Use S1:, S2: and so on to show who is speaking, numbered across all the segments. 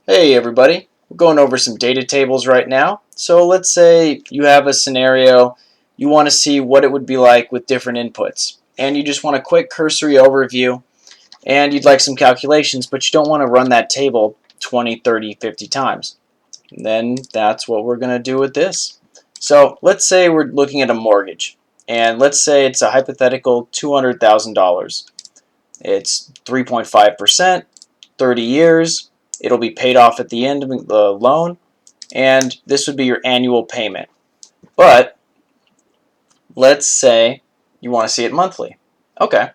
S1: Hey everybody, we're going over some data tables right now. So let's say you have a scenario, you want to see what it would be like with different inputs. And you just want a quick cursory overview and you'd like some calculations, but you don't want to run that table 20, 30, 50 times. And then that's what we're going to do with this. So let's say we're looking at a mortgage. And let's say it's a hypothetical $200,000. It's 3.5%, 30 years. It'll be paid off at the end of the loan, and this would be your annual payment. But let's say you want to see it monthly. Okay,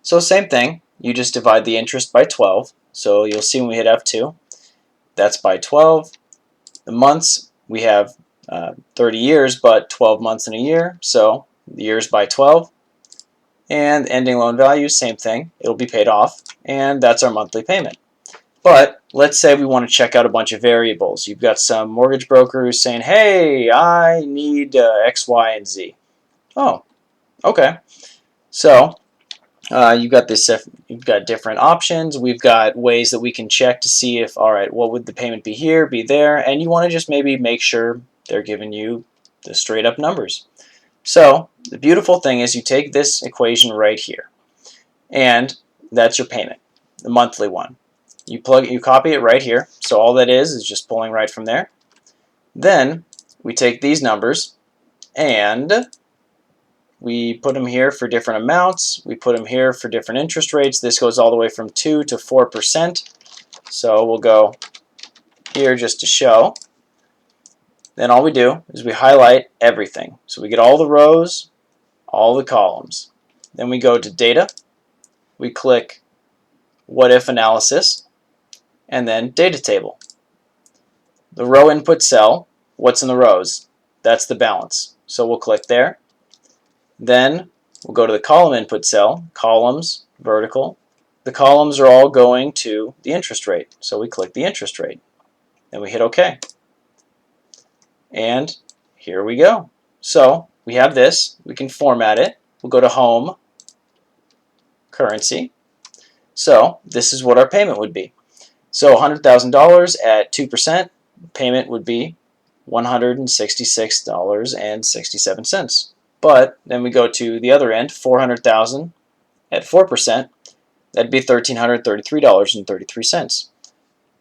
S1: so same thing. You just divide the interest by 12. So you'll see when we hit F2, that's by 12. The months, we have 30 years, but 12 months in a year, so the years by 12. And ending loan value, same thing. It'll be paid off, and that's our monthly payment. But let's say we want to check out a bunch of variables. You've got some mortgage broker who's saying, hey, I need X, Y, and Z. Oh, okay. So you've got this. You've got different options. We've got ways that we can check to see if, all right, what would the payment be here, be there, and you want to just maybe make sure they're giving you the straight up numbers. So the beautiful thing is you take this equation right here, and that's your payment, the monthly one. You copy it right here, so all that is just pulling right from there. Then we take these numbers and we put them here for different amounts. We put them here for different interest rates. This goes all the way from 2 to 4%. So we'll go here just to show. Then all we do is we highlight everything. So we get all the rows, all the columns. Then we go to Data. We click What If Analysis, and then Data Table. The row input cell, what's in the rows? That's the balance. So we'll click there. Then we'll go to the column input cell, columns, vertical. The columns are all going to the interest rate. So we click the interest rate. Then we hit OK. And here we go. So we have this. We can format it. We'll go to Home, Currency. So this is what our payment would be. So $100,000 at 2%, payment would be $166.67. But then we go to the other end, $400,000 at 4%, that'd be $1,333.33.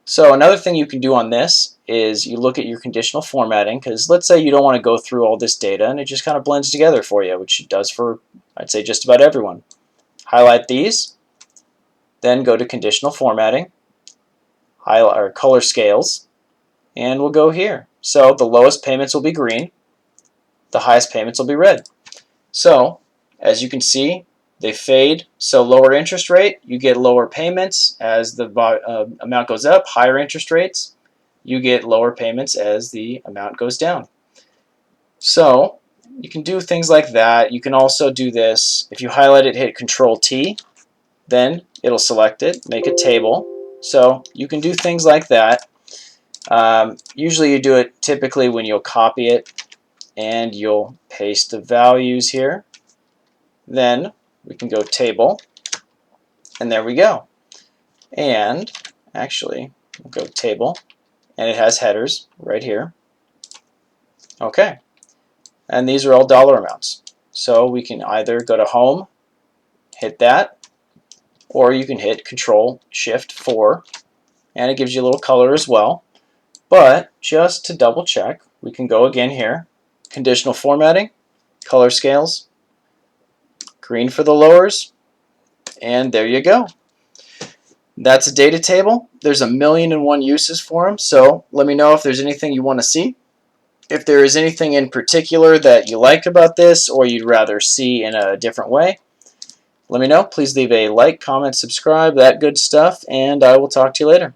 S1: So another thing you can do on this is you look at your conditional formatting, because let's say you don't want to go through all this data and it just kind of blends together for you, which it does for, I'd say, just about everyone. Highlight these, then go to conditional formatting, highlight or color scales, and we'll go here. So the lowest payments will be green, the highest payments will be red. So as you can see, they fade. So lower interest rate, you get lower payments as the amount goes up. Higher interest rates, you get lower payments as the amount goes down. So you can do things like that. You can also do this. If you highlight it, hit Control T, then it'll select it, make a table. So you can do things like that. Usually you do it typically when you'll copy it and you'll paste the values here. Then we can go Table, and there we go. And actually, we'll go Table, and it has headers right here. Okay, and these are all dollar amounts. So we can either go to Home, hit that, or you can hit Control-Shift-4, and it gives you a little color as well. But just to double check, we can go again here, conditional formatting, color scales, green for the lowers, and there you go. That's a data table. There's 1,000,001 uses for them, so let me know if there's anything you want to see. If there is anything in particular that you like about this or you'd rather see in a different way, let me know. Please leave a like, comment, subscribe, that good stuff, and I will talk to you later.